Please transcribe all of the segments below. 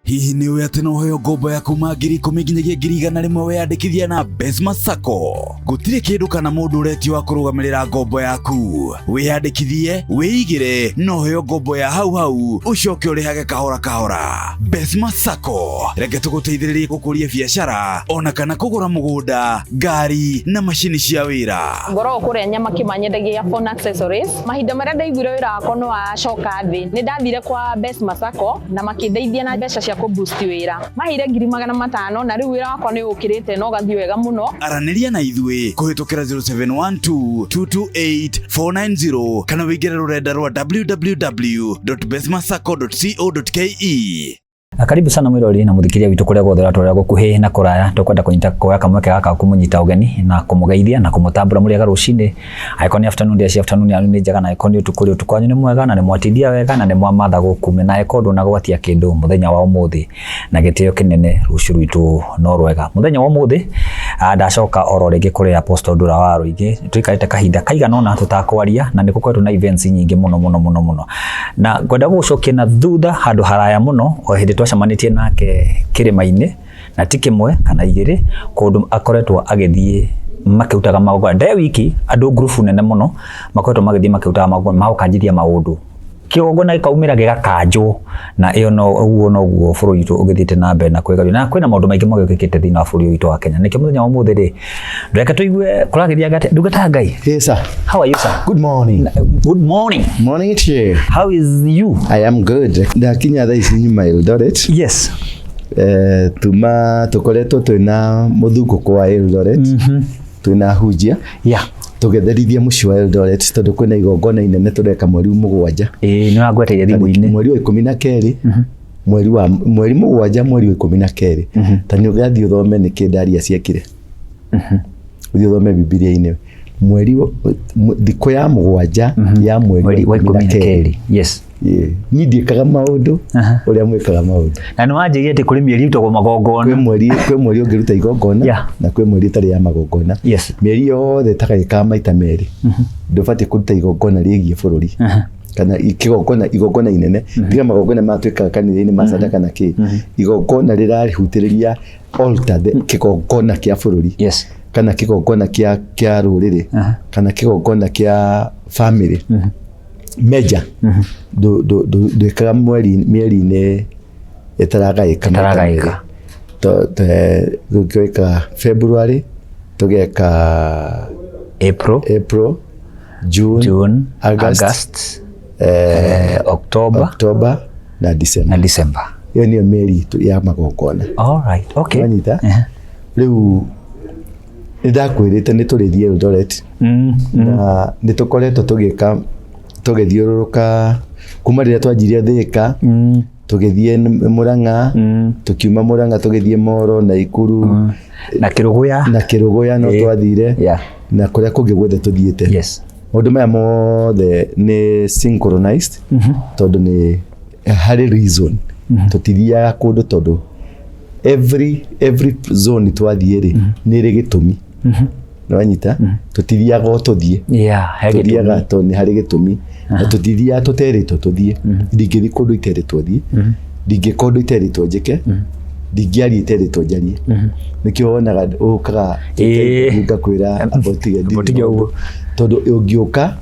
Hihi ni uya tena uheo ngombo ya kuma 10,000 nginyagia 100,000 weyandikithia na M-pesa Sacco. Gutire kindu kana mundu ureti wa kurugamirira ngombo yaku. Weyandikithie, weigire, no heo ngombo ya hau ucoke urihage kahora kahora. M-pesa Sacco reke tuguteithiririe gukuria biashara ona kana kugura mugunda, ngari na mashini cia wira. Ngoro kuria nyama kimanyendagia phone accessories. Mahinda maria ndaiguire wira wakwa no acoka thi. Ni ndathire kwa M-pesa Sacco na makindeithia na mbeca cia ku boost wira. Mahire 500,000 na riu wira wakwa ni ukirite no gathie wega muno. Araniria na ithui kuhitukira 0712228490 kana wigire rurenda rwa www.besmasacco.co.ke. Karibu sana mwirori na muthikiria witu kuria guthera twaria gukuhi na kuraya tukwenda kunyita koya kamwe gaka kumunyita ugeni na kumugeithia na kumutambura muri garucini aikoni afternoon dia afternoon ya ni njega na aikoni utukuri utukwanyu ni mwega na ni mwatithia wega na ni mwamatha gukume na ikondo na gwatia kindu muthenya wa umuthi na gitio kinene rucuru itu no rwega muthenya wa umuthi ndacoka oro ringi kuri Apostle Ndura Waruinge tuikarite kahinda kaigana na tutakwaria na nikukwetwo na events nyingi muno na ngwenda gucokia na thutha handu haraya muno o hindi twacamanitie nake kirima-ini na ti kimwe kana igiri kundu akoretwo agithie makiutaga magogona nde wiki andu group nene muno makoretwo magithie makiutaga magogona magukanjithia maundu kigogona ikaumira gigakanjwo na iyo no uguo bũrũri witũ ũgĩthiĩte na mbere na kwĩgaria na kwĩna maũndũ maingĩ magĩũkĩte thĩinĩ wa bũrũri witũ wa Kenya nĩkĩo mũthenya wa ũmũthĩ rĩ ndũreke tũigue kũragĩria gate ndungata Ngai. Yes sir. How are you sir? Good morning. Good morning. Morning to you. How is you? I am good. Ndakinya thaa ici nyuma Eldoret. Yes. Tukoretwo twina muthuko wa Eldoret. Twina hujia. Yeah. Tugetherithia muci wa Eldoret tondu kwina igongona inene tureka mweri 7. Ni wagweteire thimu-ini. Mweri wa 12. Mweri 7 mweri wa 12. Tani ugathi uthome ni kindaria ciekire. Uthi uthome Biblia-ini. Mweri thiko ya 7 ya mweri wa 12. Yes. Ni ndiekaga maundu uria mwikaga maundu na no anjirie ati kuri mieri utagwo magongona kwe mweri ungiruta igongona na kwe mweri tari ya magongona mieri yothe tagaika maita meri ndubati kuruta igongona rigie bururi kana igongona inene tiga magongona matwikaga kanitha-ini ma sadaka na ki igongona rirarihutiriria altar kigongona kia bururi kana kigongona kia ruriri kana kigongona kia family meja ndwikaga mieri-ini itaragaika tugeka February tugeka April June August October na December iyo niyo mieri ya magongona. All right, okay. Wanyita riu ndakwirite ni turithie Eldoret na nitukoretwo tugithiururuka kuma riria twanjirie Thika tugithie Murang'a tukiuma Murang'a tugithie Moro na Ikuru na Kiruguya no twathire na kuria kungi gwethe tuthiite maundu maya mothe ni synchronized tondu ni hari reason tutithiaga kundu tondu every zone twathie ri ni ri gitumi nwanyita tutithiaga o tuthie tuthiaga to ni hari gitumi na tutithia tuteritwo tuthie ndingithi kundu iteritwo thie ndingikundu iteritwo njike ndingiari iteritwo njarie nikio wonaga ukaga ngakwira abotiga uguo tondu ungiuka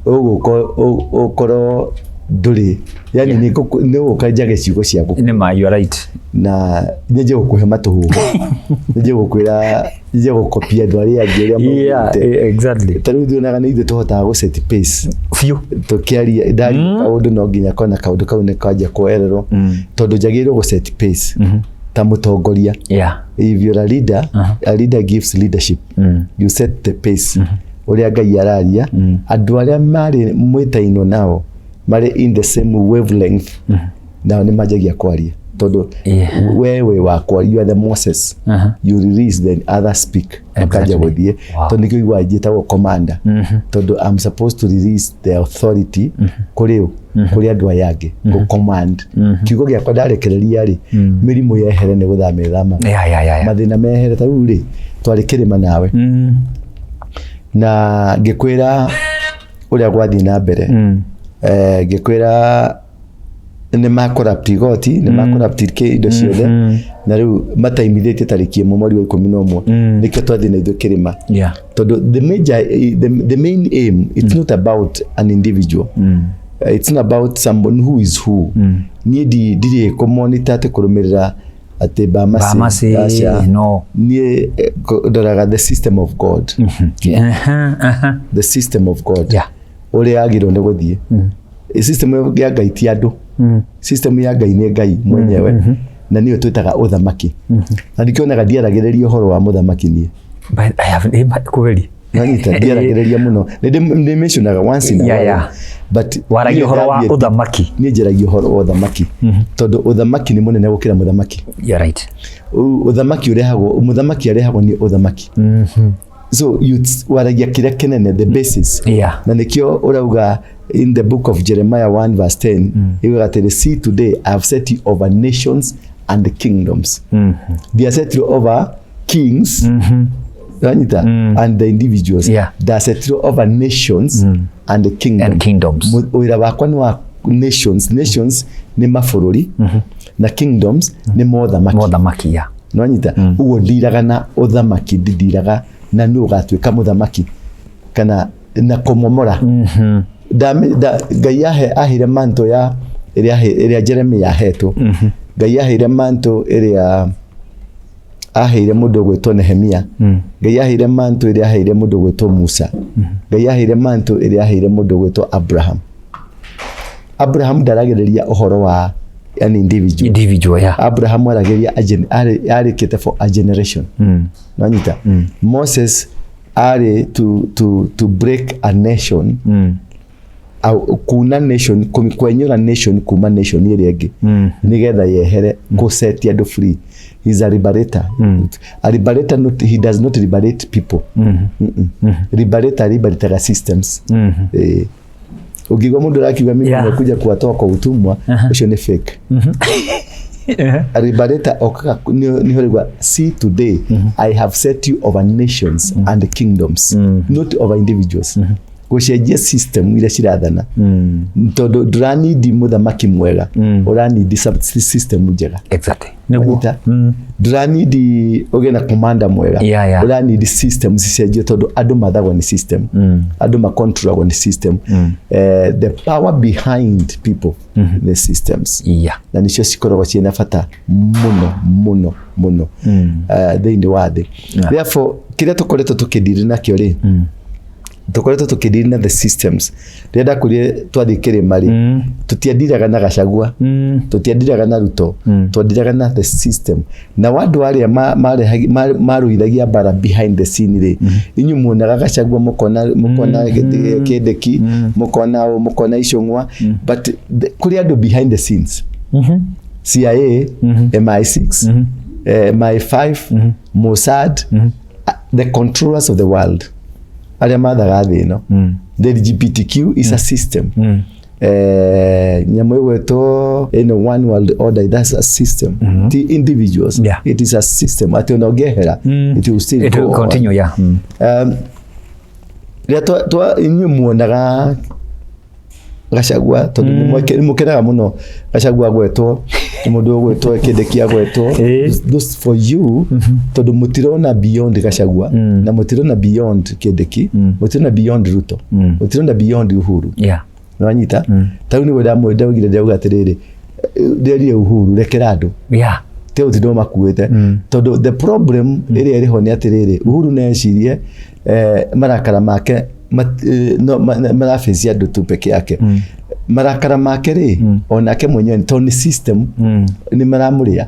ugukorwo nduri yani ni ukanjage ciugo ciaku ni ma you are right na nje gukuhe matuhu nje gukwira nje gukopia ndwari angi uria exactly taru thionaga ni ithe tuhota go set pace few tukiaria ndari kaundu no nginya kona kaundu kau ne kanja kuererwo tondu njagirwo go set pace ta mutongoria if you are a leader a leader gives leadership you set the pace uria Ngai araria andu aria mari mwitaino nao mari in the same wavelength nao ni majagia kwaria tondu wewe wakwa you are the Moses you release then others speak akaja guthie tondu nikio igwa njitagwo commander tondu I'm supposed to release the authority kuri andu aya angi go command kiugo giakwa ndarekereria ri mirimu yehere ni guthama mathina mehere ta uri twari kirima nawe na ngikwira uria gwathi na mbere ngikwira nĩ ma-corrupt igoti, nĩ ma-corrupt indo ciothe, na rĩu mataimithĩtie tarĩki 1 mweri wa 11 nĩkĩo twathiĩ na ithuĩ kĩrĩma, tondũ the main aim, it's not about an individual, it's not about someone who is who. Niĩ ndirĩ kũmonita atĩ kũrũmĩrĩra atĩ Bamasi no, niĩ ndoraga the system of God, the system of God, ũrĩa agĩrĩirwo nĩ gũthiĩ. System ya Ngai ti andũ, system ya Ngai nĩ Ngai mwenyewe, na niyo twĩtaga ũthamaki. Na ndikĩonaga ndiaragĩrĩria ũhoro wa mũthamaki niĩ. I have kweli nanyita ndiaragĩrĩria mũno, nĩ mentionaga once in a while, but waragia ũhoro wa ũthamaki. Niĩ njaragia ũhoro wa ũthamaki, tondũ ũthamaki nĩ mũnene gũkĩra mũthamaki. You're right. Ũthamaki ũrehagwo, mũthamaki arehagwo nĩ ũthamaki. So waragia kĩrĩa kĩnene, the basis. Na nĩkĩo ũrauga in the book of Jeremiah 1:10, iwe see today I have set you over nations and kingdoms. They are set you over kings, and the individuals. They are set you over nations and the kingdoms. Uira wakwa ni wa nations. Nations ni mabũrũri, na kingdoms ni mothamaki. Nanyita ugo ndiraga na ũthamaki, ndiraga na nĩ ũgatuĩka mũthamaki kana na kũmomora. Ngai ahire manto ya ĩrĩa Jeremia ahetwo. Ngai ahire manto ĩrĩa ahire mũndũ gwĩtwo Nehemia. Ngai ahire manto ĩrĩa ahire mũndũ gwĩtwo Musa. Ngai ahire manto ĩrĩa ahire mũndũ gwĩtwo Abraham. Abraham ndaragĩrĩria ũhoro wa an individual. Abraham aragĩrĩria arĩkĩte for a generation. Nanyita Moses are to break a nation, kuna nation, kwenyora nation kuma nation ĩrĩa ĩngĩ, nigetha yehere gũsetia andũ free. He's a liberator. A liberator, he does not liberate people. Liberator systems. Ukigwa mundu rakiuga mimi nimekuja kuwatoa kwa utumwa, ucio ni fake. A liberator ni horigwa, see today I have set you over nations and kingdoms, not over individuals. Gũcenjia system ĩrĩa cirathana, tondũ ndũranidi mũthamaki mwega, ũranidi system njega. Exactly. Ndũranidi ũgĩe na commander mwega, ũranidi system cicenjio, tondũ andũ mathagwo ni system, andũ macontrolagwo ni system. The power behind people, the systems. Na nicio cikoragwo ciĩna bata mũno thĩinĩ wa thĩ. Therefore kĩrĩa tũkoretwo tũkĩdiri nakĩo rĩ, tukoretwo tukidiri na the systems. Rĩenda kũrĩa twathi kĩrĩma rĩ, tutiandiraga na Gachagua, tutiandiraga na Ruto, twandiraga na the system. Na wandu arĩa marũithagia bara behind the scene rĩ, inyu muonaga Gachagua mukona Kĩndeki, mukona Icũng'wa, but kũrĩa andũ behind the scenes, CIA, MI6, MI5, Mossad, the controllers of the world. Aria mathaga thĩ ĩno. The LGBTQ is a system. Nyamũ ĩgwĩtwo in one world order, that's a system. The individuals, it is a system. Ati ona ũngĩehera, it will still go continue. Rĩrĩa inyuĩ muonaga Gachagua, tondũ nĩmũkenaga mũno Gachagua gwetwo, mũndũ gwetwo Kĩndeki agwetwo, those for you, tondũ mũtirona beyond Gachagua, na mũtirona beyond Kĩndeki, mũtirona beyond Ruto, mũtirona beyond Uhuru. Nĩwanyita? Tarĩu nĩguo ndaugire ndauga atĩrĩrĩ, ndĩrire Uhuru rekera andũ. Teo ti ndo makuĩte, tondũ the problem ĩrĩa ĩrĩho nĩ atĩrĩrĩ, Uhuru necirie marakara make marafecia andũ tu peke yake. Marakara make rĩ, onake mwenyewe tondũ system nĩ maramũrĩa.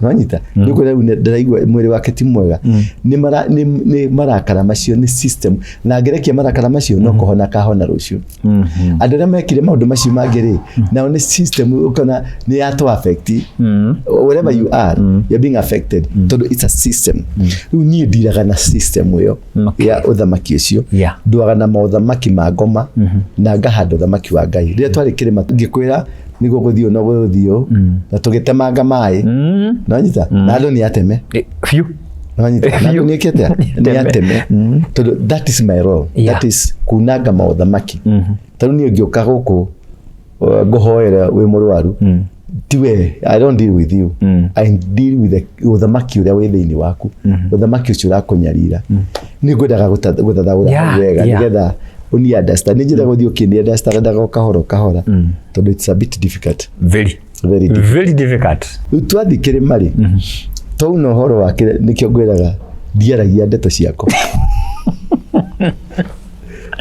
Nĩwanyita? Nĩguo rĩu ndĩraigua mwĩrĩ wake ti mwega. Nĩ marakara macio nĩ system, na ngerekia marakara macio no kũhona kahona rũciũ. Andũ arĩa mekire maũndũ macio mangĩ rĩ, nao nĩ system ũkona nĩ yato affect. Wherever you are, you're being affected. Tondũ it's a system. Rĩu niĩ ndiraga na system ĩyo ya ũthamaki ũcio. Nduaga na maũthamaki ma ngoma, na ngahanda ũthamaki wa Ngai. Rĩrĩa twarĩ kĩrĩma ngĩkwĩra nĩguo gũthiũ no gũthiũ, na tũgĩtemanga maĩ. Nanyita? Na andũ nĩ ateme. Few. Nanyita? Na andũ nĩ kĩte? Nĩ ateme. Tondũ that is my role. That is kunanga maũthamaki. Tarĩu niĩ ngĩũka gũkũ ngohoera we mũrwaru tiwe I don't deal with you I deal with the uthamaki uria wi thiini waku uthamaki ucio urakunyarira ni ngwendaga guthathaura wega nigetha uni understand njira guthii ukini understand ndaga kahora tondu it's a bit difficult very difficult twathikire mari twauna horo wake nikio ngwiraga ndiaragia ndeto ciako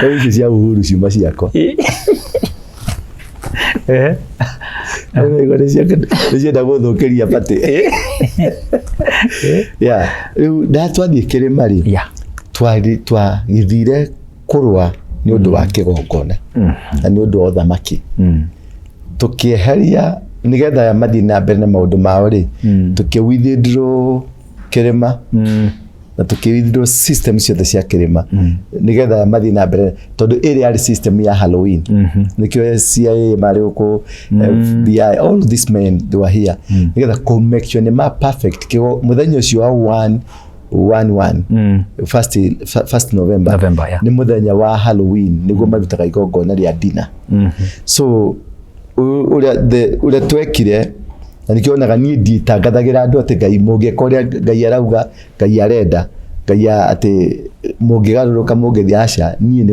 Oici cia uhuru ciuma ciako nicienda guthukiria pati riu ndatwathie kirima-ri twagithire kurwa ni undu wa kigongona na ni undu wa uthamaki tukieheria nigetha mathii na mbere na maundu mao ri tukiwithdraw kirima na tukiwithdraw system ciothe cia kirima nigetha mathii na mbere tondu iri ari system ya Halloween nikio CIA mari uko FBI all these men they were here nigetha ko make sure ni ma perfect kigo muthenya ucio wa 1 November ni muthenya wa Halloween niguo marutaga igongona ria dinner so uria twekire na nikionaga ni nditangathagira andu ati Ngai mungeka uria Ngai arauga Ngai arenda Ngai ati mungigaruruka mungithi aca ni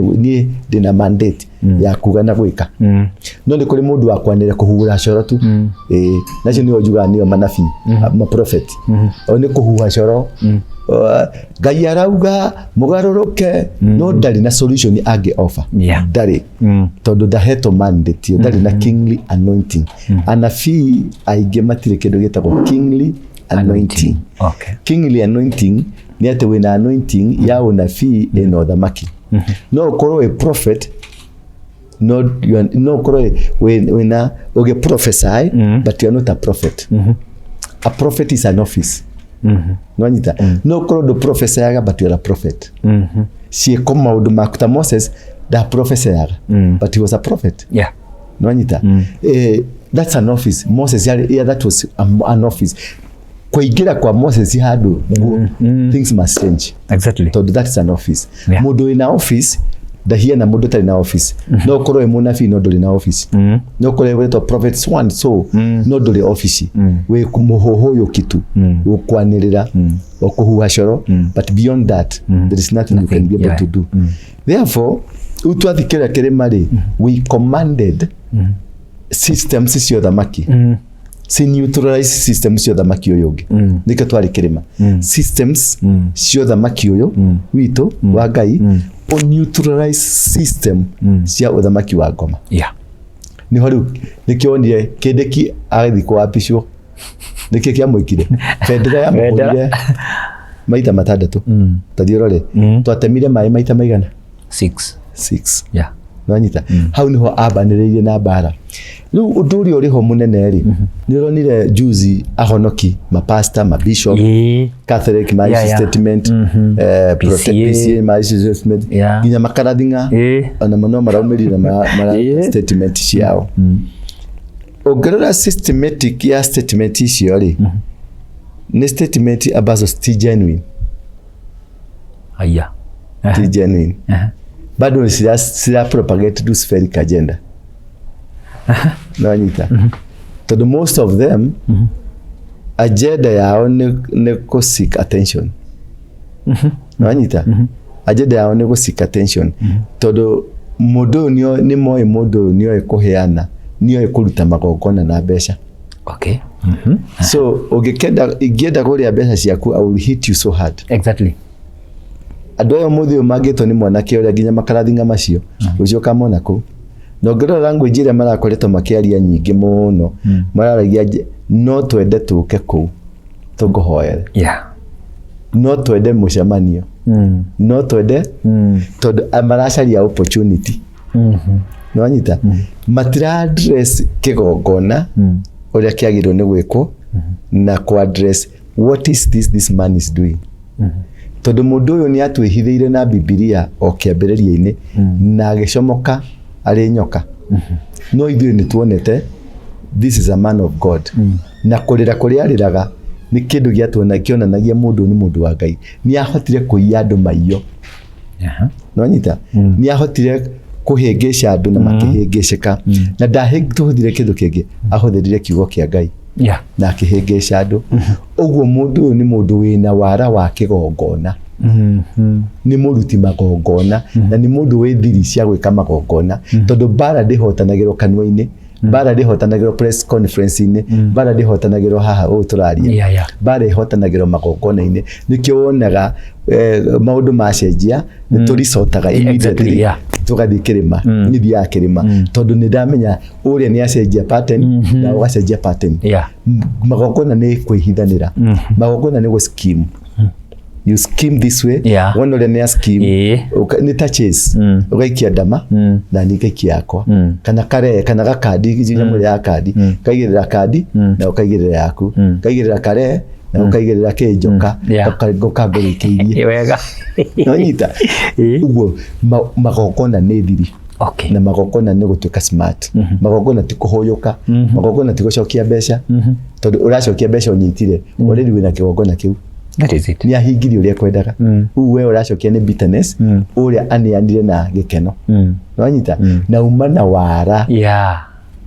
ndina mandate ya kuga na gwika no ni kuri mundu wakwanira kuhura coro tu nacio ni ojuga ni manabii ma prophet o ni kuhuha coro Ngai arauga mugaruruke no ndari na solution ange offer ndari tondu ndahetwo mandate ndari na kingly anointing anabii aingi matire kindu gitagwo kingly anointing kingly anointing ni ati wina anointing ya unabii ina uthamaki no ukorwo we prophet no ukorwo wina uge prophesy but you are not a prophet a prophet is an office nwanyita no ukorwo do prophesy but you are a prophet cieko maundu makuta Moses da prophesy but he was a prophet nwanyita that's an office Moses that was an office kuingira kwa Moses hadu things must change exactly so that's an office mundu ina office ndahia na mundu tari na office no korwo e munabii no nduri na office no korwo we to prophets one so no nduri office we kumuhohoyo kitu ukwanirira okuhuha coro but beyond that there is nothing you can be able to do therefore utwathikira kirima-ri we commanded systems cio thamaki si neutralize systems cio thamaki uyu ungi nika twari kirima systems cio thamaki uyu witu wa Ngai o neutralize system cia uthamaki wa ngoma ni horu nikionire kindiki agithi kwa pisho niki kia mwikire federa ya mwikire maita matandatu tathiorore twatemire mai maita maigana 6 nwanyita hau niho abaniriire na bara riu unduri uriho munene ri ni ronire juzi ahonoki mapasta mabishop Catholic marriage statement PCA marriage statement ginya makarathinga ana mano maraumirira mara statement ciao ongerera systematic ya statement icio ri ni statement abazo sti genuine sti genuine bado sila propagate Luciferic agenda nawanyita to most of them agenda yao ne ko seek attention nawanyita agenda yao ne ko seek attention todo mudo ni moy mudo nio ekoheana nio ekuruta magongona na besha so igenda kuria besha ciaku I will hit you so hard adoyo muthi umagitwo ni mwanake uria ginya makarathinga macio ucio kamona ku no ngero language ire marakoretwo makiaria nyingi muno mararagia no twende tuke ku tugohoere no twende mucemanio no twende tondu amaracaria opportunity no anyita matira address kigongona uria kiagirwo ni gwikwo na ku address what is this man is doing tondu mundu uyu ni atwihithiire na Biblia o kiambiriria-ini na agicomoka ari nyoka no ithuĩ ni tuonete this is a man of God na kurira kuria ariraga ni kindu giatuona kionanagia mundu ni mundu wa Ngai ni ahotire kuiya andu maiyo no nyita ni ahotire kuhengesha andu na makihengesheka na ndahituthire kindu kingi ahuthirire kiugo kia Ngai na akihengesha andu uguo mundu ni mundu wina wara wa kigongona ni muruti magongona na ni mundu wi thiri cia gwika magongona tondu bara ndihotanagirwo kanwa-ini bara ndihotanagirwo press conference-ini bara ndihotanagirwo haha turaria bara ihotanagirwo magongona-ini nikio wonaga maundu macenjia ni turicotaga immediately tugathii kirima nithi ya kirima tondu ni ndamenya uria ni acenjia pattern na ugacenjia pattern magongona ni kwihithanira magongona ni go scheme you scheme this way one ole ne scheme ni touches ugaikia ndama na ni gaikia yakwa kana kare kana gakadi ginya muri ya kadi kaigirira kadi na ukaigirira yaku kaigirira kare na ukaigirira kinjoka ukagorikirie wega no nyita uguo magongona ni thiri na magongona ni gutuika smart magongona ti kuhoyuka magongona ti gucokia mbeca tondu uracokia mbeca unyitire already wina kigongona kiu. That is it. Ni ahingiri uria kwendaga uwe uracokia ni bitterness uria anianire na gikeno no nyita na uma na wara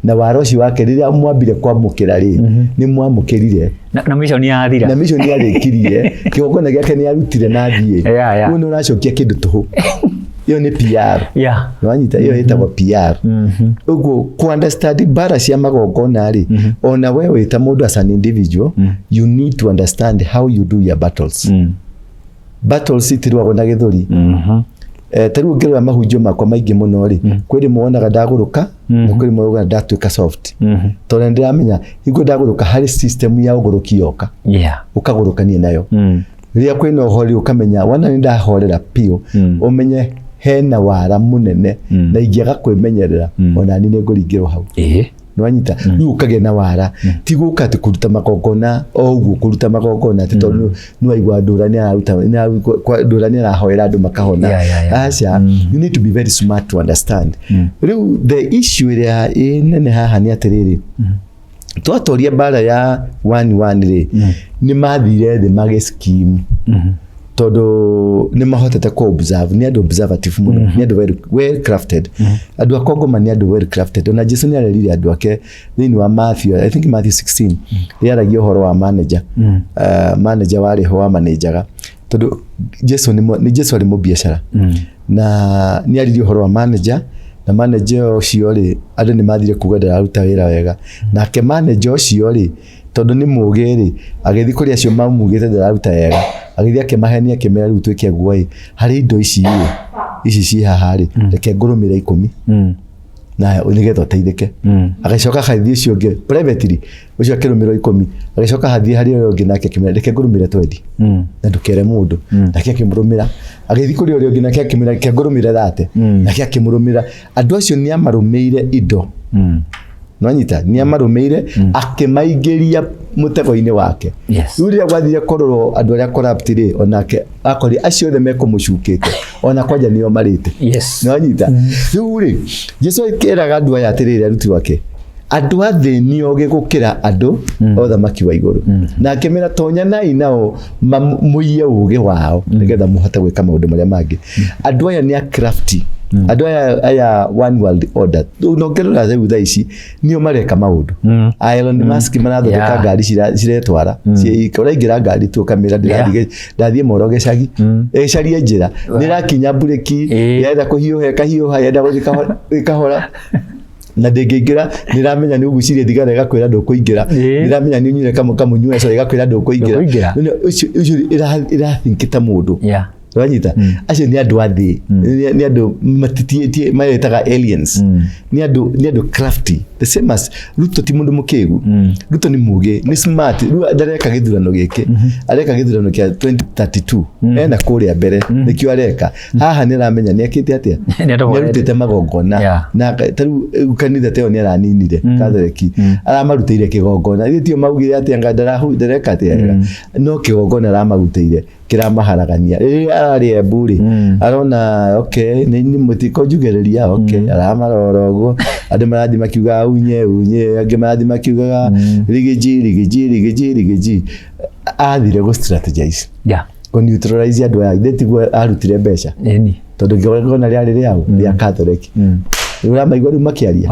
na wara ucio wake riria mwambire kwamukira ri ni mwamukirire na mission yathira na mission yarikirie kigongona giake ni arutire na thie uwe no uracokia kindu tuhu iyo ni PR no anyita iyo itagwo PR uguo ku understand bara cia magongona ri ona wewe ta mundu as an individual you need to understand how you do your battles battles itirwa na githuri taru ngirwa mahunjio makwa maingi muno ri kwiri muonaga ndaguruka na kwiri muonaga ndatuika soft tondu ndiramenya hingo ndaguruka hari system ya uguruki yoka ukagurukania nayo riria kwina uhori ukamenya wana ni ndahorera pio umenye hena wara munene na ingiaga kwimenyerera ona ni nguringirwo hau no anyita riu ukage na wara tiguka ati kuruta magongona oguo kuruta magongona ati tondu no aigwa Ndura ni aruta Ndura ni arahoera andu makahona acha you need to be very smart to understand riu the issue ria nene haha ni atiriri twatoria bara ya 1-1 ri ni mathire the mage scheme todo ni mahotete ko observe ni ado observative muno ni ado very well crafted ado akogoma ni ado well crafted ona Jesu ni arerire ado ake thini wa Matthew I think Matthew 16 ni aragio horo wa manager manager wale ho wa manager todo Jesu ni Jesu ali mu biashara na ni aragio horo wa manager na manager ucio ri ado ni mathire kuga ndaruta wira wega na ke manager ucio ri tondu ni mugiri agithi kuri acio mamugite ndaruta wega agithi akimahenia kimera riu twike guai hari indo ici ci haha ri reke ngurumira 10 na unigetho teithike agacoka hathi ucio ngi privately ucio akirumira 10 agacoka hathi hari urio ngi nake kimera reke ngurumira 20 na ndukere mundu nake akimurumira agithi kuri urio ngi nake akimira reke ngurumira 30 nake akimurumira andu acio ni amarumeire indo no nyita ni amarumeire akimaigeria mutego-ini wake uria gwathire kororo andu aria corrupt ri onake akori acio the mekumucukite ona kwanja nio marite no nyita riu ri Jesu ikeraga andu aya atiriri aruti wake andu athe nio gigukira andu othamaki wa iguru na akimera tonya nai nao muiye uge wao nigetha muhote gwika maundu maria mangi andu aya ni a crafty andu aya one world order unongerera theu thaici nio mareka maundu Elon Musk marathondeka ngari ciretwara uraingira ngari tu kamera ndathie moro gecagi ecarie njira nirakinya bureki yenda kuhiuha kahiuha yenda gukahora na ndingira niramenya ni ugucirie thigara igakwira ndukuingira niramenya ni unyire kamunyua so igakwira ndukuingira ucio irathingita mundu wanyita acio ni andu athi ni andu matitietie maretaga aliens ni andu crafty the same as Ruto ti mundu mukigu Ruto ni muge ni smart ndareka githurano giki areka githurano kia 2032 ena kuria mbere nikio areka haha ni ramenya ni akite atia ni arutite magongona na taru kanitha teo ni araninire kathereki aramarutire kigongona ithio maugire atia ngandara ndareka atia no kigongona aramarutire kiramaharagania ari eburi arona okay ni mutiko jugereria okay aramarora ugo andu marathi makiuga unye angi marathi makiuga rigiji athire go strategize ko neutralize andũ aya ndetiguo arutire mbeca tondu ngona rĩarĩ rĩao rĩa Catholic Ndura maigua rĩu makĩaria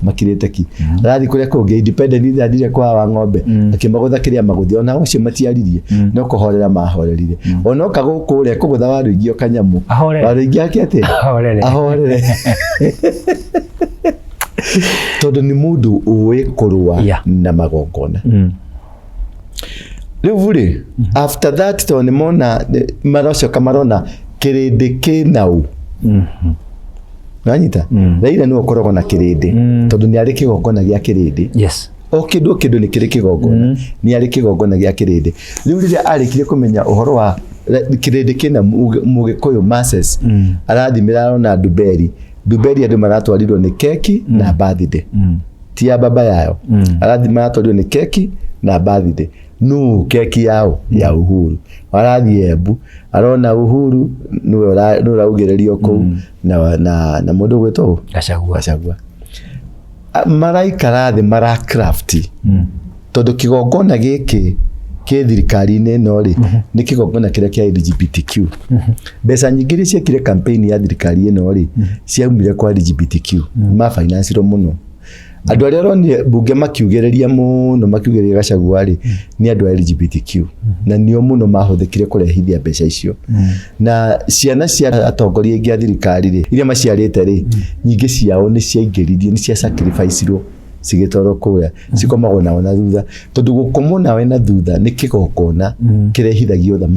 makirĩte ki arathi kũrĩa kũngĩ independent athire kwa wa ng'ombe akĩmagũtha kĩrĩa magũthi ona ũcio matiaririe no kũhorera mahorerire ona kagũkũ ũrĩa kũgũtha Waruinge kanyamũ Waruinge akĩate ahorere tondu ni mundu uwe kurua na magongona riu ri after that to ni mona marocoka marona kirindi kinau nanyita raira no korogwo na kirindi tondu ni ari kigongona gia kirindi o kindu ni kiri kigongona ni ari kigongona gia kirindi riu riria arikire kumenya uhoro wa kirindi kina mugikuyu masses arathimira arona Duberi andu maratwarirwo ni keki na birthday ti ya baba yao arathi maratwarirwo ni keki na birthday no keki yao ya Uhuru arathi Embu arona Uhuru no raugererio ku na mundu gwetwo Gachagua maraikara thi mara craft tondu kigongona giki ke thirikari-inĩ no ri ni kigongona kiria kia LGBTQ mbeca nyingĩ iria ciekire campaign ya thirikari ĩno ri ciaumire kwa LGBTQ ma finance muno andu aria ronire bunge makiugereria muno makiugereria Gachagua ri ni andu a LGBTQ na nio muno mahuthikire kurehithia mbeca icio na ciana cia atongoria ingi a thirikari ri iria maciarite ri nyingĩ ciao ni ciaingĩririe ni cia sacrifice ro cigitoro kuya cikomagwo nawe na thutha tondu gukomwo nawe na thutha ni kigongona kirehithagio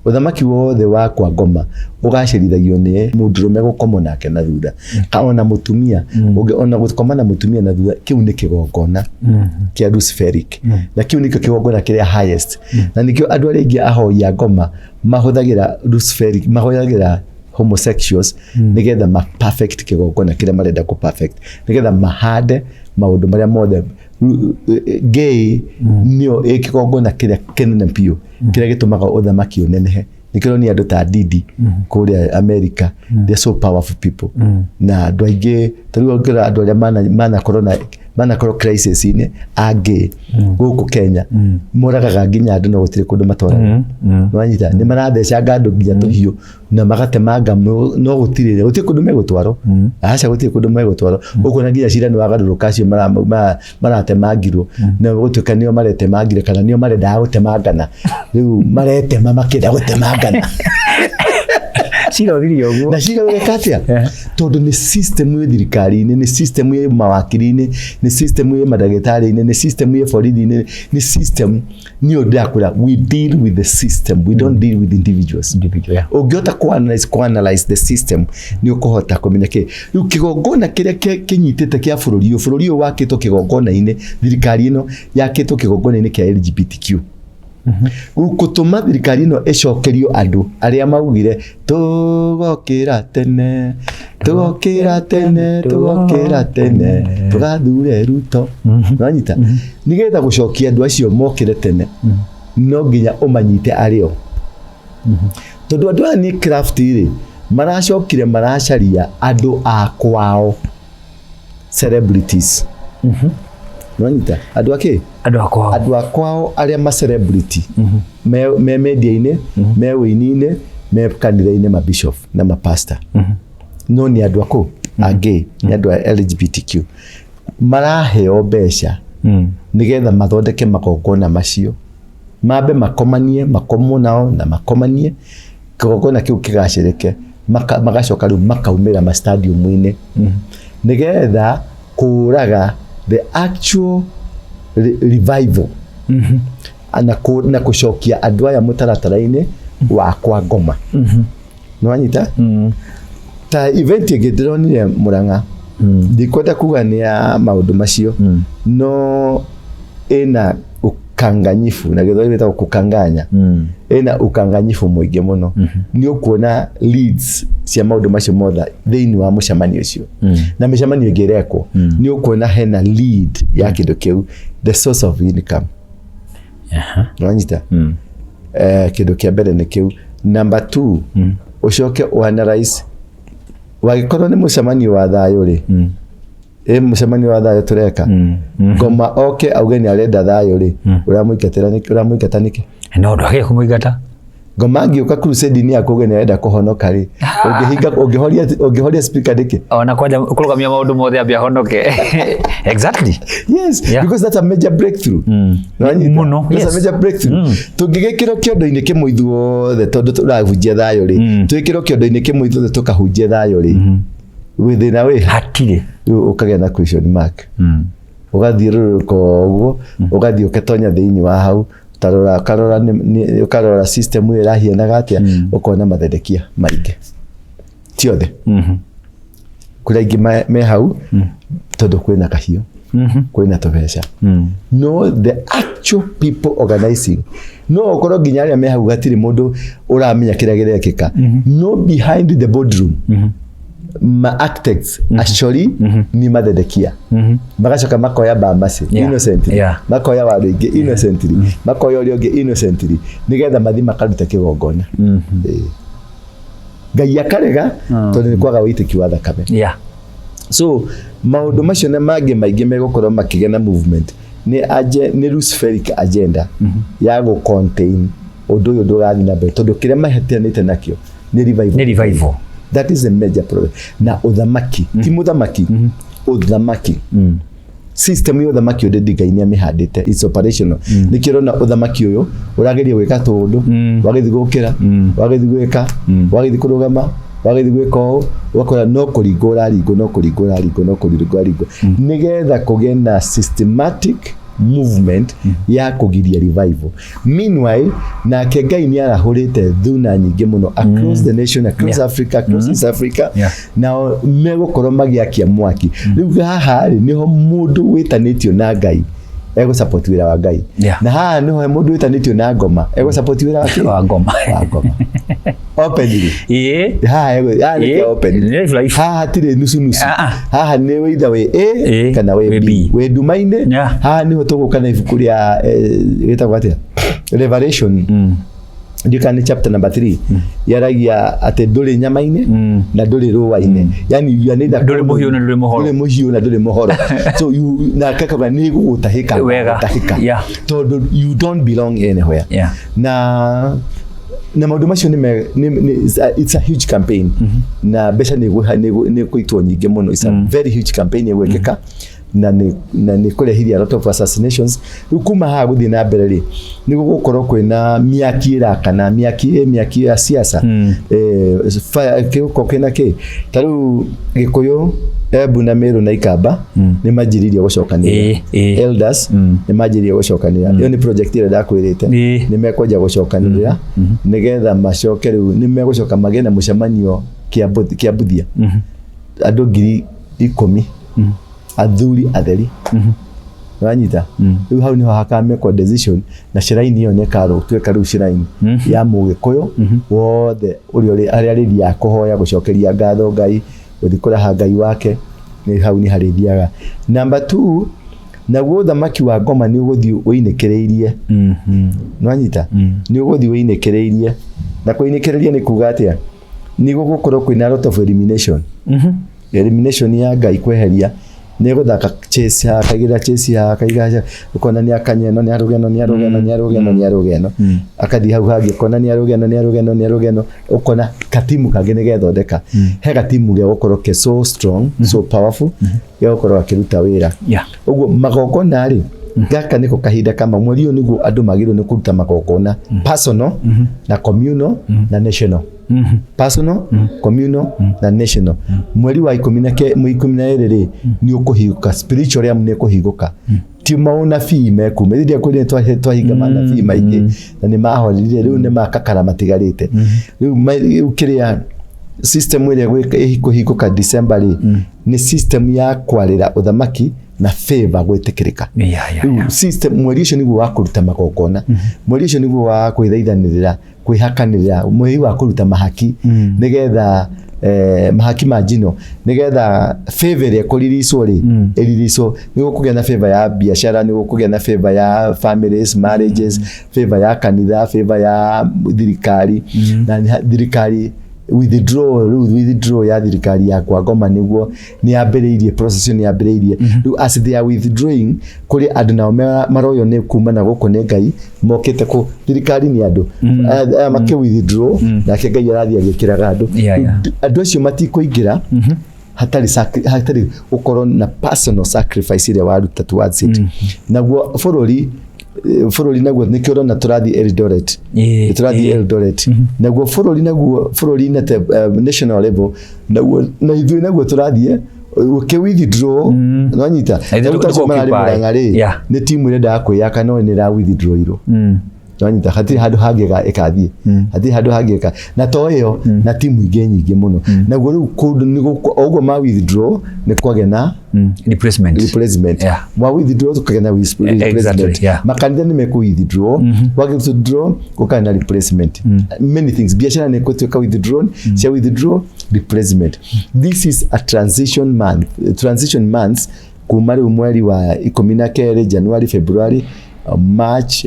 uthamaki wothe wa kwa ngoma ugacirithagio ni mundurume gukomwo nake na thutha ona mutumia ona gukoma na mutumia na thutha kiu ni kigongona kia luciferic na kiu ni kigongona kiria highest na nikio andu aria ingi ahoya ngoma mahuthagira luciferic mahuthagira homosexuals nigetha ma perfect kigongona kiria marenda ku perfect nigetha mahande maundu maria mothe gay nio ikigongona kiria kenene pio kiria gitumaga uthamaki unenehe nikiro ni andu ta Didi kuria America they so powerful people na andu aingi tariwa ngira andu aria mana corona crisis ine age guku Kenya moragaga nginya andu no gutire kundu matwara nwanyita ni maratheca andu nginya tuhiu na magatemanga no gutire kundu megutwaro acha gutire kundu megutwaro uko na nginya cira ni wagaruruka cio maratemangirwo na gutuka nio maretemangire kana nio marenda gutemangana riu maretema makenda gutemangana cira uthirio guo na cira wekatia tondu ni system ya thirikari-inĩ ni system ya mawakiri-inĩ ni system ya madagĩtarĩ-inĩ ni system ya borithi-inĩ ni system ni ndakura we deal with the system we don't deal with individuals ungiota analyze the system ni ukuhota kumenya ki riu kigongona kiria kinyitite kia bururi wakitwo kigongona-inĩ thirikari ĩno yakitwo kigongona-inĩ kia LGBTQ gutuma thirikari ino icokerio andu aria maugire tugokira tene tugathure Ruto nanyita nigetha gucokia andu acio mokire tene no nginya umanyite ario tondu andu ani craft ri maracokire maracaria andu a kwao celebrities nanyita andu akwao aria ma celebrity me media-inĩ me wĩini-inĩ me kanitha-inĩ ma bishop na ma pastor no ni andu ako age ni andu LGBTQ maraheo mbeca nigetha mathondeke magongona macio mambe makomwo nao na makomanie kigongona kiu kigacirike magacoka riu makaumira ma stadium-inĩ nigetha kuraga the actual revival na kucokia andu aya mutaratara-inĩ wa kwa ngoma nwanyita ta event ingĩndĩronire Murang'a ndikwenda kuga ni ya maundu macio no ina ukanganyifu na gĩthweri wĩtagwo kukanganya ina ukanganyifu mũingĩ mũno ni ukuona leads cia maundu macio mothe thĩinĩ wa mũcemanio ũcio na mĩcemanio ĩngĩrekwo ni ukuona hena lead ya kĩndũ kĩu the source of income nwanyita kĩndũ kĩa mbere nĩ kĩu number 2 ucoke analyze wagikorwo ni mũcemanio wa thayũ ri mũcemanio wa thayũ tureka ngoma auge ni arenda thayũ ri uramuingatira niki no ndwage kumuingata ngoma ngĩũka crusade ni akũge nĩarenda kũhonoka rĩ ũngĩhoria speaker dĩkĩ ona kwanja kũrũgamia maũndũ mothe ambia honoke. Exactly. Yes, yeah. Because that's a major breakthrough. Muno. That's a major breakthrough. Tũngĩgĩkĩrwo kĩondo-inĩ kĩmwe ithuothe tondũ tũrahunjia thayũ rĩ, twĩkĩrwo kĩondo-inĩ kĩmwe ithuothe tũkahunjia thayũ rĩ, wĩthĩna wĩ hatirĩ ũkagĩa na question mark. Ũgathiũrũrũka ũguo, ũgathiĩ ũketonya thĩinĩ wa hau, ũkarora system ĩyo ĩrahianaga atĩa, ũkona mathedĩkia maingĩ tiothe. Kũrĩa aingĩ me hau tondũ kwĩna kahiũ, kwĩna tũbeca. No, the actual people organizing, no ũkorwo nginya arĩa me hau hatirĩ mũndũ ũramenya kĩrĩa gĩrekĩka. No, behind the boardroom ma architects actually ni mathedĩkia. Magacoka makoya Mbambaci innocently, makoya Waruinge innocently, makoya ũrĩa ũngĩ innocently, nĩgetha mathi makaruta kĩgongona. Ngai akarega tondũ nĩ kwaga wĩitĩki wa thakame. So maũndũ macio na mangĩ maingĩ megũkorwo makĩgĩa na movement nĩ Luciferic agenda ya gũ contain ũndũ ũyũ ndũrathiĩ na mbere tondũ kĩrĩa mahetianĩte nakĩo nĩ revival. That is a major problem. Na uthamaki, ti muthamaki, uthamaki. System yo uthamaki ũrĩa Ngai nĩ amĩhandĩte, it's operational. Nikĩrona uthamaki ũyũ ũrageria gwĩka tũndũ, wagĩthi gũkĩra, wagĩthi gwĩka, wagĩthi kũrũgama, wagĩthi gwĩka ũũ, wakora no kũringwo ũraringwo, no kũringwo ũraringwo, no kũringwo ũraringwo. Nĩgetha kũgĩe na systematic movement ya kugiria revival. Meanwhile, nake Ngai nĩ arahũrĩte thuna nyingĩ mũno across the nation, across Africa, across East Africa. Nao megũkorwo magĩakia mwaki. Rĩu haha nĩho mũndũ wĩtanĩtio na Ngai ego support wĩra wa Ngai. Na haha nĩho mũndũ wĩtanĩtio na ngoma ego support wĩra wa ngoma. Openly. Haha nĩ open. Haha hatirĩ nusu nusu. Haha nĩ wĩitha wĩ A kana wĩ B. Wĩ nduma-inĩ. Haha nĩho tũgũka na ibuku rĩa gĩtagwo atĩa? Revelation. Ndikane chapter number 3 yaragia atĩ ndũrĩ nyama-inĩ na ndũrĩ rũa-inĩ. Yani you are neither ndũrĩ mũhiũ na ndũrĩ mũhoro. Ndũrĩ mũhiũ na ndũrĩ mũhoro. So you na kakaga nĩ gũgũtahĩka wega. Tondũ you don't belong anywhere. Na maũndũ macio it's a huge campaign. Na mbeca nĩ kũitwo nyingĩ mũno. It's a very huge campaign ĩgwĩkĩka. Na nĩ kũrehithia a lot of assassinations. Kuma haha gũthiĩ na mbere rĩ nĩ gũgũkorwo kwĩna mĩaki ĩrakana, mĩaki ya siasa. Kĩũko kĩna kĩ ta rĩu Gĩkũyũ, Embu na Meru na Ikamba nĩ manjĩrĩirie gũcokanĩrĩra. Elders nĩ manjĩrĩirie gũcokanĩrĩra. Iyo nĩ project ĩrĩa ndakwĩrĩte nĩ mekwenja gũcokanĩrĩra nĩgetha macoke rĩu nĩ megũcoka magĩe na mũcemanio Kĩambuthia andũ 10,000 athuri atheri. Wanyita rĩu hau niho hakamekwo decision na shrine ĩyo nĩ ĩkarũtuĩka rĩu shrine ya Mũgĩkũyũ wothe ũrĩa arĩaria kũhoya gũcokeria ngatho Ngai, gũthiĩ kũraha Ngai wake, nĩ hau nĩ harĩthiaga. Number 2, naguo ũthamaki wa ngoma nĩ ũgũthiĩ ũinĩkĩrĩirie. Wanyita nĩ ũgũthiĩ ũinĩkĩrĩirie, na kũinĩkĩrĩria nĩ kuga atĩa? Nĩ gũgũkorwo kwĩna a lot of elimination. Elimination ya Ngai kweheria nĩ gũthaka chase ha kaigira chase ha kaiga ukona nĩ akanyeno nĩ arũgeno akathi hau hangĩ ukona nĩ arũgeno ukona katimu kangĩ nĩ gethondeka. He katimu gĩa gũkorwo ke so strong, so powerful gĩa gũkorwo akĩruta wĩra. Ũguo magongona rĩ gaka nĩko kahinda kama mweri ũyũ nĩguo andũ magĩrĩirwo nĩ kũruta magongona personal na communal na national. Personal, communal na national. Mweri wa 12 rĩ nĩ ũkũhingũka, spiritual realm nĩ ũkũhingũka. Ti mauna fee mekume rĩrĩa kũrĩ twahinga mana fee maingĩ na nĩ mahorire rĩu nĩ makakara matigarĩte. Rĩu kĩrĩa system ĩrĩa ĩkũhingũka December rĩ nĩ system ya kwarĩra ũthamaki na favor gwĩtĩkĩrĩka. System mweri ũcio nĩguo wa kũruta magongona, mweri ũcio nĩguo wa kwĩthaithanĩrĩra, kwĩhakanĩrĩra, mweri wa kũruta mahaki nĩgetha mahaki ma njino nĩgetha favor ĩrĩa kũriricwo rĩ ĩriricwo. Nĩ gũkũgĩa na favor ya biacara, nĩ gũkũgĩa na favor ya families, marriages, favor ya kanitha, favor ya thirikari. Na thirikari withdraw ya thirikari ya kwa Ngoma niguo ni ambiriirie process ni ambiriirie as they are withdrawing kuri andu nao maroyo ne kuma na guko ne Ngai mokete ku thirikari ni andu make withdraw na ke Ngai arathia gikiraga andu andu acio matikuingira hatari ukorwo na personal sacrifice ile waruta towards it naguo bururi naguo nikio rona turathi Eldoret naguo bururi na national level na ithuĩ naguo turathie uke withdraw nwanyita ni timu ile ndakwiyaka no ni ra withdraw iro nwanyita hatiri handu hangega ikathie hatiri handu hangeka na to iyo na timu ingĩ nyingĩ muno naguo riu kundu ni uguo ma withdraw ni kwagena replacement wa withdraw tukagena replacement makanitha ni meku withdraw wa withdraw ukana replacement many things biashara ni kutuka withdraw replacement. This is a transition months kuma riu mweri wa 12 January February March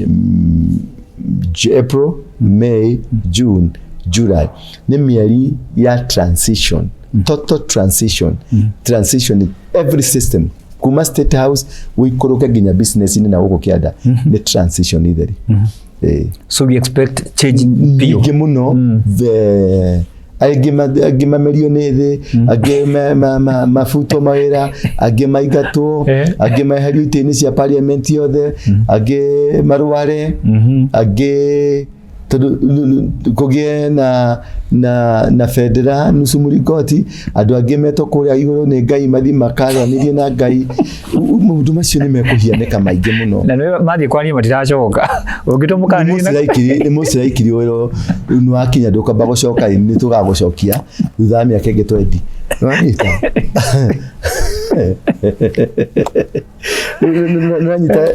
April May June July ni mieri ya transition total transition every system kuma state house wikoroka ginya business ni na uko kiada ni transition itheri so we expect change pio muno the agima milioni thi agima mafuto mawira agima igato agima herite cia parliament yothe agima ruare age kugie na federa nusu murigoti andu angi meto kuria iguru ni Ngai mathi makaranirie na Ngai mundu macio ni mekuhianeka maingi muno na no mathi kwani matiracoka ungitomuka ni musiraikiri wero nu akinya ndukamba gucoka ni tugagucokia thutha wa miaka ingi 20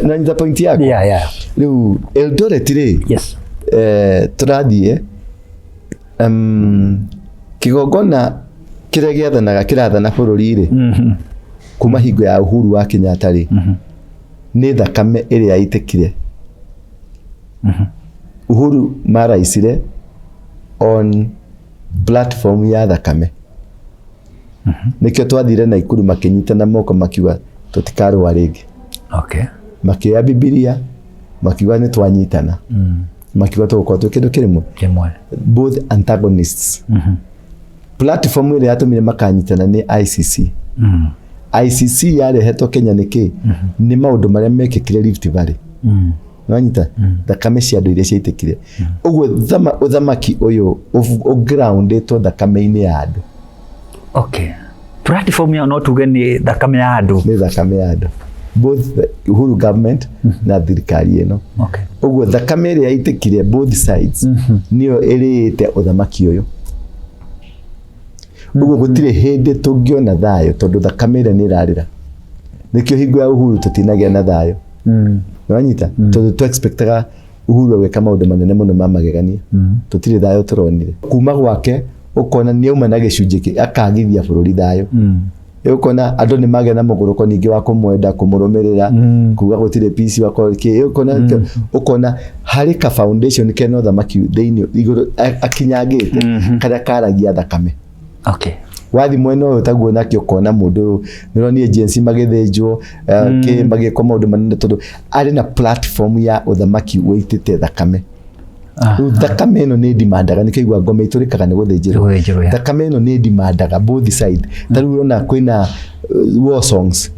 nanyita point yako riu Eldoret ri turathie kigongona kiria kirathana bururi ri kuma hingo ya Uhuru wa Kenyatta ri ni thakame iria yaitikire Uhuru maraicire on platform ya thakame nikio twathire na ikuru makinyitana moko makiuga tutikarwa ringi makia Biblia makiuga ni twanyitana makiuga tuko kindu kirimwe both antagonists platform ile yatumire makanyitana ni ICC ICC yarehetwo Kenya niki ni maundu maria mekikire Rift Valley nwanyita thakame cia andu iria ciaitikire uguo uthamaki uyu groundetwo thakame-ini ya andu platform ya no tuge ni thakame ya andu both Uhuru government na thirikari ino uguo thakame iria yaitikire both sides niyo irite uthamaki uyu uguo gutire hindi tungiona thayo tondu thakame iria ni irarira nikio hingo ya Uhuru tutinagia na thayo nwanyita tondu tu expectaga Uhuru weka maundu manene muno ma magegania tutire thayo turonire kuma gwake ukona ni uma na gicunji akagithia bururi thayo ukona andu ni magena muguruko ningi wa kumwenda kumurumirira kuga gutire peace wako ukona hari ka foundation keno thamaki theini iguru akinyagite kada karagia thakame wathi mwena uyu taguona kio kona mundu nironi agency magithenjwo ke magiko maundu manene tondu ari na platform ya uthamaki waitite thakame thakame ino ni demandaga nikaigua ngoma iturikaga ni guthenjirwo thakame ino ni demandaga both side tariu ona kwina war songs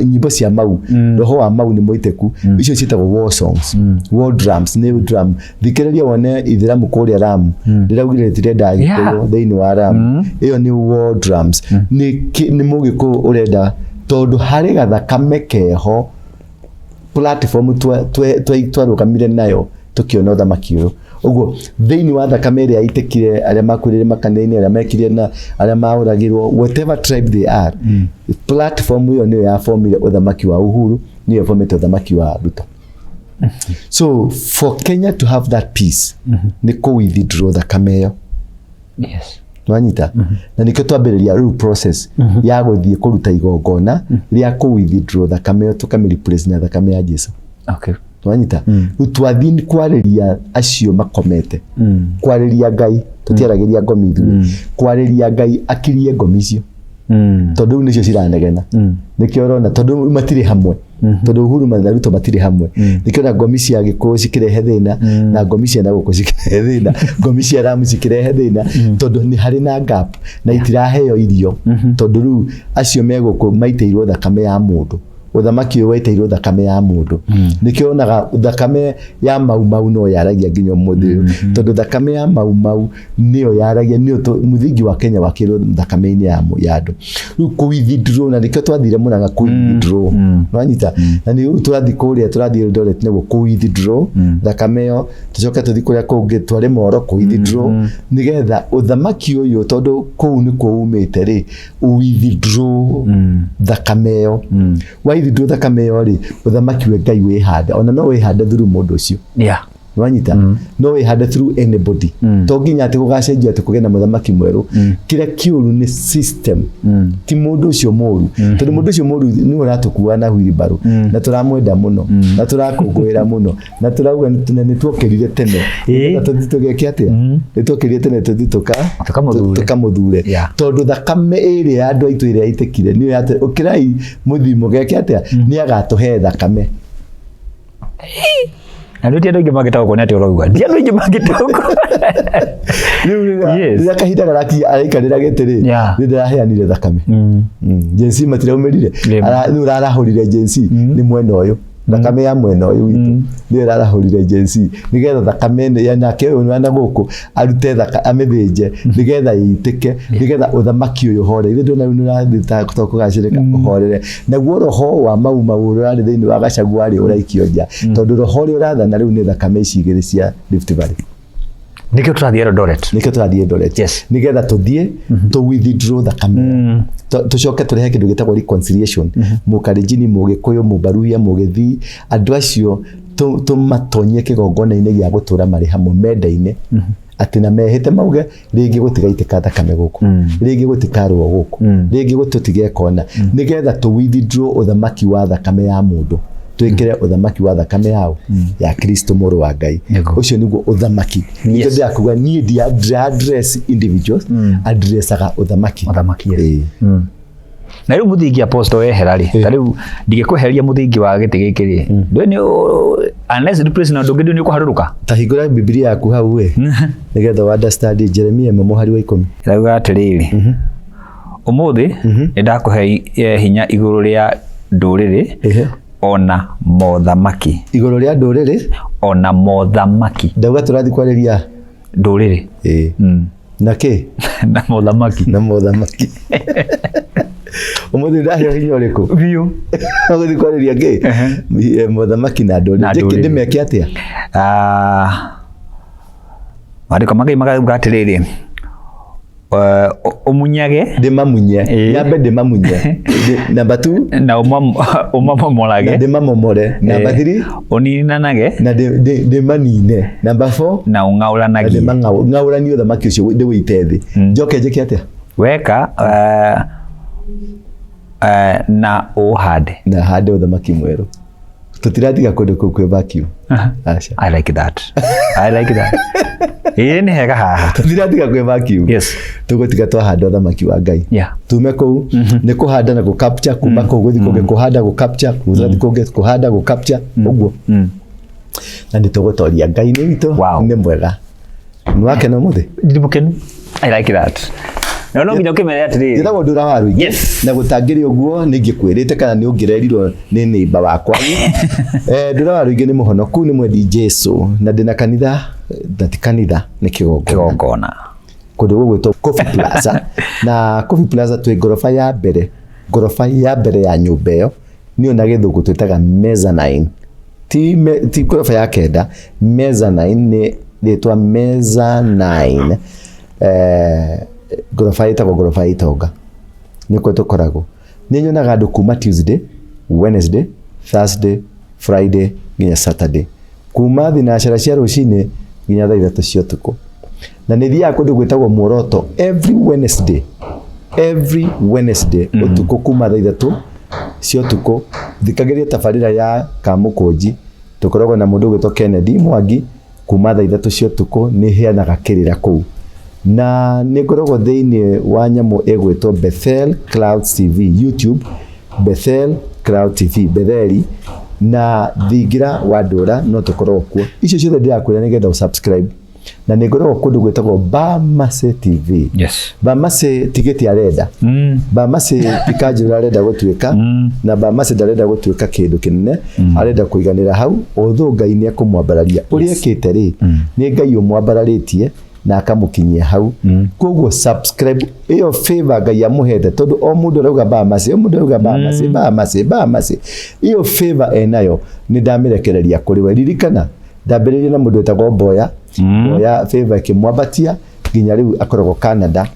nyimbo cia mau roho wa mau ni moiteku icio ciitagwo war songs war drums ni drum thikiriria wone ithiramu kuria Ram ndiraugire tirenda gikuyu thiini wa Ram iyo ni war drums ni mugiku urenda tondu hari gathakame keho platform twarugamire nayo tukiona uthamaki uyu uguo thiini wa thakame iria itikire aria makurire makaneni aria mekire na aria mauragirwo whatever tribe they are platform iyo niyo ya formire uthamaki wa Uhuru niyo formite uthamaki wa Ruto so for Kenya to have that peace ni ku withdraw thakame iyo nwanyita na nikio twambiriria riu process ya guthie kuruta igongona ria ku withdraw thakame iyo tukami replace na thakame ya Jesu twanyita twathini kwariria acio makomete kwariria Ngai tutiaragiria ngomi ithuĩ kwariria Ngai akirie ngomi icio tondu nicio ciranegena nikio rona tondu matire hamwe tondu Uhuru na Ruto matire hamwe nikio na ngomi cia Gikuyu cikirehe thina na ngomi cia Naguku cikirehe thina ngomi cia Ramu cikirehe thina tondu ni hari na gap na itiraheo irio tondu riu acio meguku maiteirwo thakame ya mundu uthamaki uyu waiteirwo thakame ya mundu nikio onaga thakame ya mau no yaragia nginya muthi tondu thakame ya mau niyo yaragia niyo muthingi wa Kenya wakirwo thakame-ini ya andu riu ku withdraw na nikio twathire Murang'a ku withdraw nwanyita na ni riu turathi kuria turathi Eldoret nego ku withdraw thakame yo tucoke tuthi kuria kungi tware Moro ku withdraw nigetha uthamaki uyu tondu kuu ni kuumite ri withdraw thakame yo withdraw thakame yo ri uthamaki we Ngai wihande ona no wihande through mundu ucio nwanyita no wihande through anybody to nginya ati gugacenjia ati kugena muthamaki mweru kira kiuru ni system ti mundu ucio muru tondu mundu ucio muru ni uratukua na wheelbarrow na turamwenda muno na turakungwira muno na turauga ni twokirire tene na tutugeke atia ni twokirire tene tukamuthure tondu thakame iri andu aitu iri aitikire ni ati ukirai muthimo geke atia ni agatuhe thakame Ndio ndio ndio magitao kwa nati urauga. Ndio ndio magitao. Ndio kahinda garaki araikarira getiri. Ndio raheanire thakame. Jensi matiraumĩrire. Ni urarahurire jensi ni mwena uyu. Thakame ya mwena uyu witu. Ni urarahurire jensi. Nigetha thakame ya nake uyu na guku arute thakame amithije. Nigetha yitike. Nigetha uthamaki uyu hore. Ndio na urathita kugacirika uhorere. Naguo roho wa mau urari thiini wa Gachagua ari uraikio nja. Tondu roho uri urathana riu ni thakame ici igiri cia Rift Valley. Nikio turathie Eldoret. Yes. Nigetha tuthie to withdraw thakame. Tucoke turehe kindu gitagwo reconciliation. Mukalenjini Mugikuyu Mubaruya Mugithi andu acio tumatonye kigongona-ini gia gutura mari hamwe menda-ini ati na mehite mauge ringi gutigaitika thakame guku ringi gutikarwo guku ringi gututige kona nigetha tu withdraw uthamaki wa thakame ya mundu twikire uthamaki wa thakame yao ya Kristo muru wa Ngai ucio niguo uthamaki ndio ndiakuga ni dia address individuals addressaga uthamaki na riu muthingi apostle weherari ta riu ndigikuheria muthingi wa giti giki ri ndoni unless the president ndongi ni kuharuruka ta hingura Biblia yaku hau we nigetha wa understand Jeremia muhari wa 10 rauga atiriri umuthi ndakuhe hinya iguru ria nduriri ona mothamaki iguru ria nduriri ona mothamaki ndauga turathi kwariria nduriri na ke na mothamaki umuthi ndahio hinya uriku biu aguthi kwariria ke mothamaki na nduriri ndimeke atia mariko magai magauga atiriri umunyage ndimamunye nyambe ndimamunye number 2 na umamomorage ndimamomore number 3 uninanage na ndimanine number 4 na ungaulanagi ngaurani uthamaki ucio ndi witethi njoke njike atia weka na uhande uthamaki mweru tutiratiga kundu kwe vacuum I like that ni hega haha tutiratiga kwe vacuum tugutiga twahanda uthamaki wa Ngai tume kuu ni kuhanda na gukapture kuma kuu guthi kungi kuhanda gukapture kuzathi kungi kuhanda gukapture uguo na nitugutoria Ngai ni witu ni mwega nwake no muthi ndibukenu I like that no nginya ukimenya atiri ndirawo Ndura Waruinge na gutangiri uguo ningikwirite kana ni ungirerirwo ni neiba wakwa Ndura Waruinge ni muhonoku ni mwendi Jesu na ndina kanitha ndati kanitha ni kigongona kundu gwitwo Coffee Plaza na Coffee Plaza twi gorofa ya mbere ya nyumba iyo ni ona githugu twitaga mezzanine ti gorofa ya kenda mezzanine ni ritwa mezzanine gorofa itonga niko tukoragwo ni nyonaga andu kuma Tuesday Wednesday Thursday Friday nginya Saturday kuma thinacara cia rucini nginya thaa 3 cia utuku na ni thia kundu gwitagwo Muoroto every Wednesday utuku kuma thaa 3 cia utuku thikagiria tabarira ya Kamukunji tukoragwo na mundu gwitwo Kennedy Mwangi kuma thaa 3 cia utuku ni heanaga kirira kuu na ni ngoragwo thiini wa nyamu egwitwo Bethel Cloud TV YouTube Bethel Cloud TV Betheli na thingira wa Ndura no tukoragwo kuo icio ciothe ndirakwira nigetha usubscribe na nä ngoragwo kå ndå gwä tagwo Bamase TV. Yes. Bamase tigeti arenda Bamase tikanjå ra arenda gå tuä ka na Bamase ndarenda gå tuä ka kä ndå kä nene arenda kå iganä ra hau othå Ngai nä akå mwambararia å rä ekä te rä nä Ngai å mwambararä tie na akamå kinyia hau koguo subscribe ĩyo favor Ngai amũhete tondũ o mũndũ arauga Bamase o mũndũ arauga Bamase ĩyo favor enayo nĩ ndamĩrekereria kũrĩ we ririkana ndambĩrĩirie na mũndũ wetagwo Boya Boya favor ĩkĩmwambatia nginya rĩu akoragwo Canada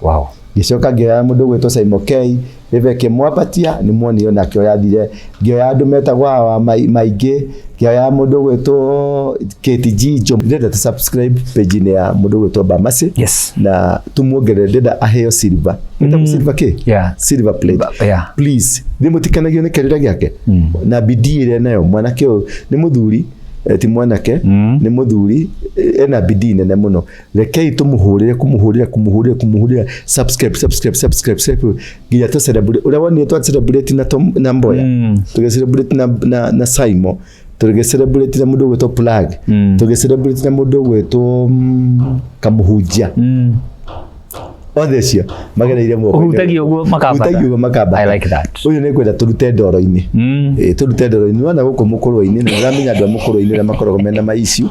gicoka ngĩoya mũndũ gwĩtwo Simon K favor ĩkĩmwambatia nĩ muonio nake yathire ngĩoya andũ metagwo maingĩ ngĩoya mũndũ gwĩtwo KTG Jom ndĩrenda tu subscribe page-inĩ ya mũndũ gwĩtwo Bamase na tumuongerere ndĩrenda aheo silver ndĩrenda silver kĩ silver plate please ndĩmũtikanagio nĩ kĩrĩra gĩake na bidii ĩrĩa nayo mwanake ũyũ nĩ mũthuri ti mwanake nĩ mũthuri ena bidii nene mũno rekei kumuhurira subscribe nginya tu celebrate ũrĩa wonire tu celebrate na Mboya tu celebrate na Simon tu celebrate na mũndũ gwĩtwo Plug tu celebrate na mũndũ gwĩtwo Kamuhunjia othe cio magereire moko hutagio guo makamba I like that uyu nĩ kwenda turute ndoro-inĩ turute ndoro-inĩ wana gũkũ mũkũrũ-inĩ na ũramenya andũ a mũkũrũ-inĩ arĩa makoragwo mena maiciu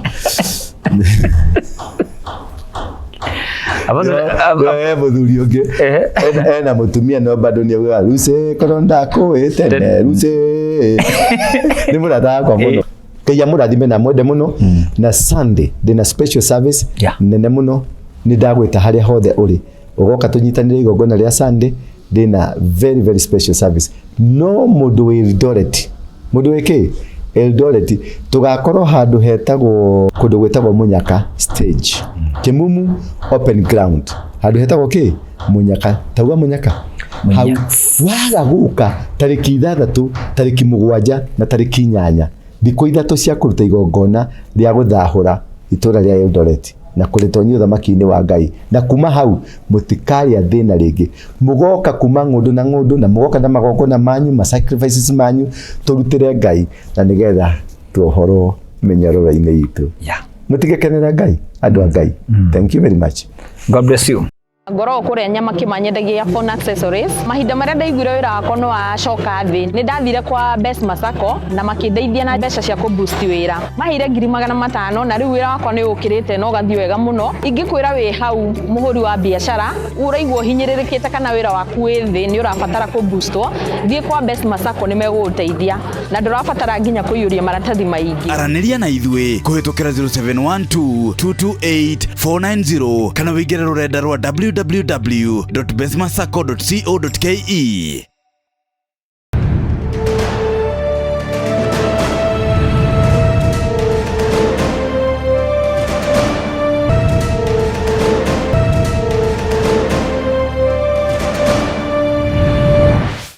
mũthuri ũngĩ ena mũtumia no bado nĩ auga Lucy korwo ndakũĩ tene Lucy nĩ mũrata wakwa mũno Ngai amũrathime na mwende mũno na Sunday ndĩna special service nene mũno nĩ ndagwĩta harĩa hothe ũrĩ ugoka tunyitanire igongona ria Sunday ndina very special service no mũndũ wĩ Eldoret mũndũ wĩkĩ Eldoret tugakorwo handu hetagwo kundu gwetagwo Munyaka stage Kimumu open ground handu hetagwo kĩ Munyaka tauga Munyaka hau waga guka tariki 6 tariki 7 na tariki 8 thikũ 3 cia kũruta igongona ria guthahura itura ria Eldoret na kũrĩtonyia ũthamaki-inĩ wa Ngai na kuma hau mũtikaria thĩna rĩngĩ mũgoka kuma ng'ũndũ na ng'ũndũ na mũgoka na magongona manyu ma sacrifices manyu tũrutĩre Ngai na nĩgetha tuohorwo mĩnyororo-inĩ itũ mũtigekenera Ngai andũ a Ngai thank you very much God bless you ngoro kuria nyama kimanyendagia phone accessories mahinda maria ndaiguire wira wakwa no acoka thi ni ndathire kwa M-pesa na makindeithia na mbeca cia ku boost wira mahire 500 na riu wira wakwa ni ukirite no gathi wega muno ingikwira wi hau muhuri wa biashara uraigwo hinyiririkite kana wira waku wi thi ni urabatara ku boostwo thie kwa M-pesa ni meguteithia na ndurabatara nginya kuiyuria maratathi maingi araniria na ithui kuhitukira 0712 228 490 kana wigere rurenda rwa www.besmasako.co.ke